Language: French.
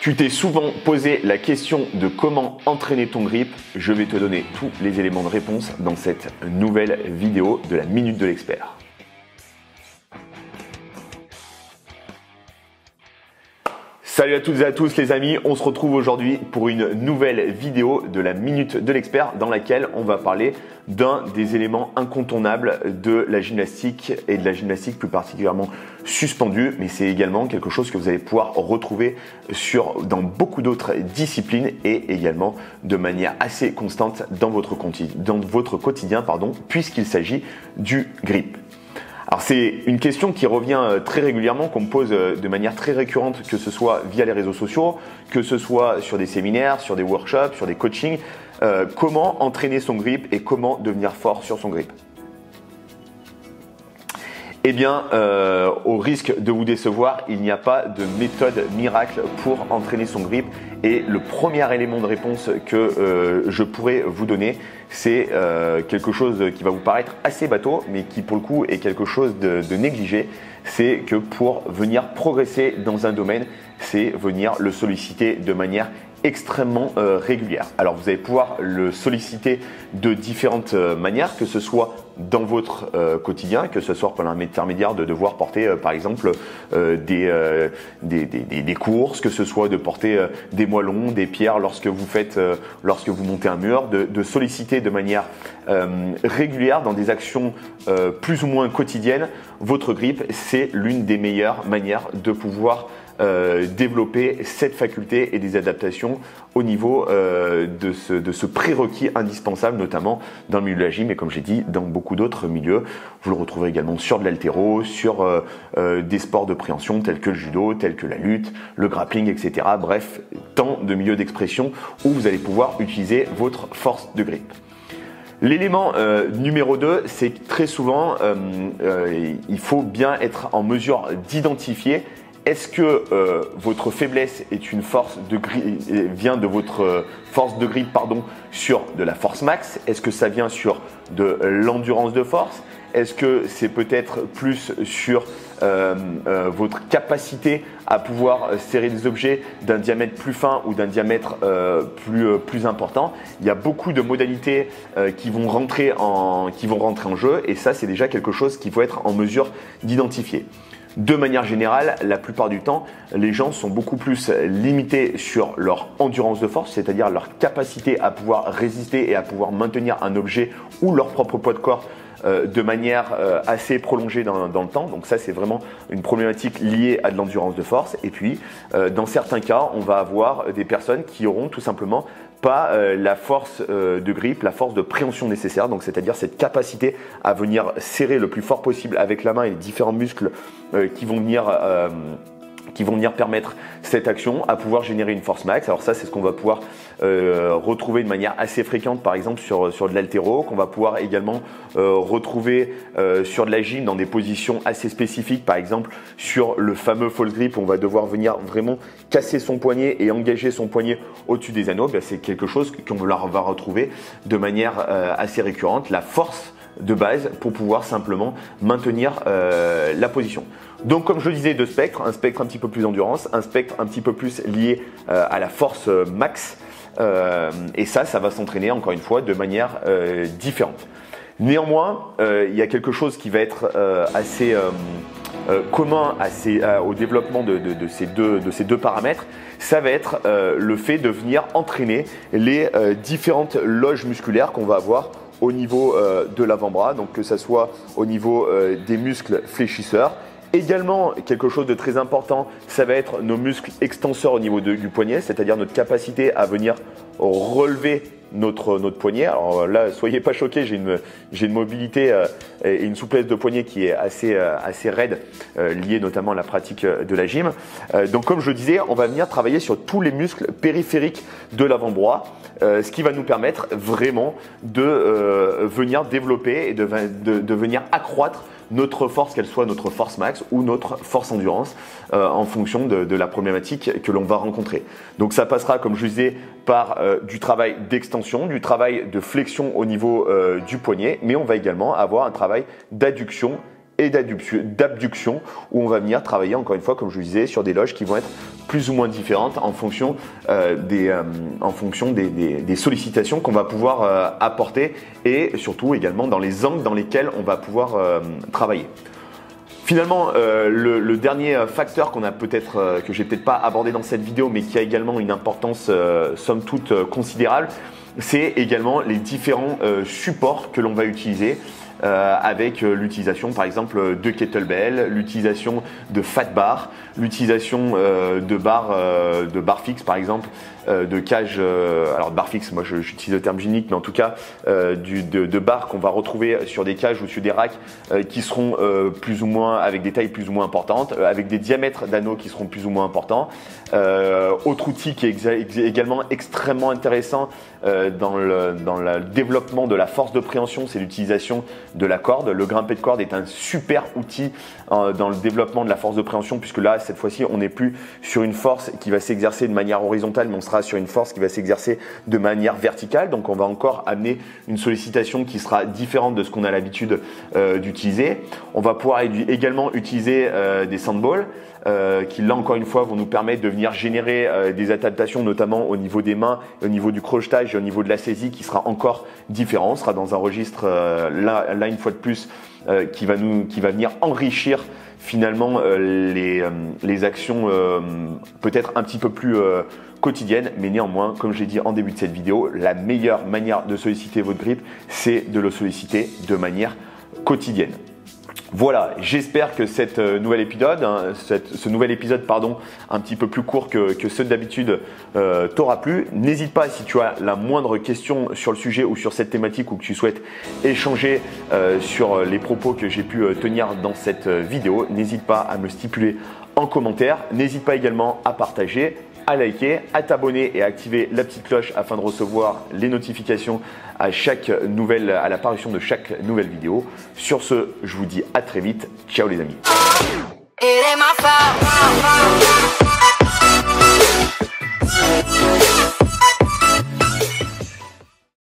Tu t'es souvent posé la question de comment entraîner ton grip. Je vais te donner tous les éléments de réponse dans cette nouvelle vidéo de la Minute de l'Expert. Salut à toutes et à tous les amis, on se retrouve aujourd'hui pour une nouvelle vidéo de la Minute de l'Expert dans laquelle on va parler d'un des éléments incontournables de la gymnastique et de la gymnastique plus particulièrement suspendue, mais c'est également quelque chose que vous allez pouvoir retrouver dans beaucoup d'autres disciplines et également de manière assez constante dans votre quotidien, puisqu'il s'agit du grip. Alors c'est une question qui revient très régulièrement, qu'on me pose de manière très récurrente, que ce soit via les réseaux sociaux, que ce soit sur des séminaires, sur des workshops, sur des coachings. Comment entraîner son grip et comment devenir fort sur son grip? Eh bien, au risque de vous décevoir, il n'y a pas de méthode miracle pour entraîner son grip. Et le premier élément de réponse que je pourrais vous donner, c'est quelque chose qui va vous paraître assez bateau, mais qui pour le coup est quelque chose de négligé. C'est que pour venir progresser dans un domaine, c'est venir le solliciter de manière extrêmement régulière. Alors vous allez pouvoir le solliciter de différentes manières, que ce soit dans votre quotidien, que ce soit par l'intermédiaire de devoir porter par exemple des courses, que ce soit de porter des moellons, des pierres lorsque vous montez un mur, de solliciter de manière régulière dans des actions plus ou moins quotidiennes votre grip. C'est l'une des meilleures manières de pouvoir développer cette faculté et des adaptations au niveau de ce prérequis indispensable, notamment dans le milieu de la gym et comme j'ai dit dans beaucoup d'autres milieux. Vous le retrouvez également sur de l'haltéro, sur des sports de préhension tels que le judo, tels que la lutte, le grappling, etc. Bref, tant de milieux d'expression où vous allez pouvoir utiliser votre force de grip. L'élément numéro 2, c'est que très souvent, il faut bien être en mesure d'identifier est-ce que votre faiblesse est une force de grip, vient de votre force de grip sur de la force max? Est-ce que ça vient sur de l'endurance de force? Est-ce que c'est peut-être plus sur votre capacité à pouvoir serrer des objets d'un diamètre plus fin ou d'un diamètre plus important? Il y a beaucoup de modalités qui vont rentrer en jeu et ça, c'est déjà quelque chose qu'il faut être en mesure d'identifier. De manière générale, la plupart du temps, les gens sont beaucoup plus limités sur leur endurance de force, c'est-à-dire leur capacité à pouvoir résister et à pouvoir maintenir un objet ou leur propre poids de corps de manière assez prolongée dans le temps. Donc ça, c'est vraiment une problématique liée à de l'endurance de force. Et puis, dans certains cas, on va avoir des personnes qui auront tout simplement pas la force de grip, la force de préhension nécessaire, donc c'est-à-dire cette capacité à venir serrer le plus fort possible avec la main et les différents muscles qui vont venir permettre cette action à pouvoir générer une force max. Alors ça, c'est ce qu'on va pouvoir retrouver de manière assez fréquente, par exemple sur de l'haltéro, qu'on va pouvoir également retrouver sur de la gym dans des positions assez spécifiques, par exemple sur le fameux false grip, on va devoir venir vraiment casser son poignet et engager son poignet au-dessus des anneaux. C'est quelque chose qu'on va retrouver de manière assez récurrente, la force de base pour pouvoir simplement maintenir la position. Donc comme je le disais, deux spectres, un spectre un petit peu plus endurance, un spectre un petit peu plus lié à la force max et ça va s'entraîner encore une fois de manière différente. Néanmoins, il y a quelque chose qui va être assez commun au développement de ces deux paramètres, ça va être le fait de venir entraîner les différentes loges musculaires qu'on va avoir au niveau de l'avant-bras, donc que ce soit au niveau des muscles fléchisseurs. Également, quelque chose de très important, ça va être nos muscles extenseurs au niveau du poignet, c'est-à-dire notre capacité à venir relever notre poignet. Alors là, soyez pas choqués, j'ai une mobilité et une souplesse de poignet qui est assez raide, liée notamment à la pratique de la gym. Donc comme je le disais, on va venir travailler sur tous les muscles périphériques de l'avant-bras, ce qui va nous permettre vraiment de venir développer et de venir accroître notre force, qu'elle soit notre force max ou notre force endurance en fonction de la problématique que l'on va rencontrer. Donc ça passera, comme je disais, par du travail d'extension, du travail de flexion au niveau du poignet, mais on va également avoir un travail d'adduction et d'abduction, où on va venir travailler, encore une fois, comme je vous disais, sur des loges qui vont être plus ou moins différentes en fonction des sollicitations qu'on va pouvoir apporter et surtout également dans les angles dans lesquels on va pouvoir travailler. Finalement, le dernier facteur qu'on a peut-être, que j'ai peut-être pas abordé dans cette vidéo, mais qui a également une importance somme toute considérable, c'est également les différents supports que l'on va utiliser. Avec l'utilisation par exemple de kettlebell, l'utilisation de fat bar, l'utilisation de barres fixes par exemple, de cages, alors de barres fixes, moi j'utilise le terme gynique, mais en tout cas de barres qu'on va retrouver sur des cages ou sur des racks qui seront plus ou moins avec des tailles plus ou moins importantes, avec des diamètres d'anneaux qui seront plus ou moins importants. Autre outil qui est également extrêmement intéressant dans le développement de la force de préhension, c'est l'utilisation de la corde. Le grimpé de corde est un super outil dans le développement de la force de préhension, puisque là, cette fois-ci, on n'est plus sur une force qui va s'exercer de manière horizontale, mais on sera sur une force qui va s'exercer de manière verticale. Donc, on va encore amener une sollicitation qui sera différente de ce qu'on a l'habitude d'utiliser. On va pouvoir également utiliser des sandballs. Qui là encore une fois vont nous permettre de venir générer des adaptations notamment au niveau des mains, au niveau du crochetage et au niveau de la saisie qui sera encore différent. On sera dans un registre là une fois de plus qui va venir enrichir finalement les actions peut-être un petit peu plus quotidiennes, mais néanmoins, comme je l'ai dit en début de cette vidéo, la meilleure manière de solliciter votre grip, c'est de le solliciter de manière quotidienne. Voilà, j'espère que ce nouvel épisode, un petit peu plus court que ceux d'habitude, t'aura plu. N'hésite pas, si tu as la moindre question sur le sujet ou sur cette thématique ou que tu souhaites échanger sur les propos que j'ai pu tenir dans cette vidéo, n'hésite pas à me le stipuler en commentaire. N'hésite pas également à partager, à liker, à t'abonner et à activer la petite cloche afin de recevoir les notifications à l'apparition de chaque nouvelle vidéo. Sur ce, je vous dis à très vite. Ciao les amis.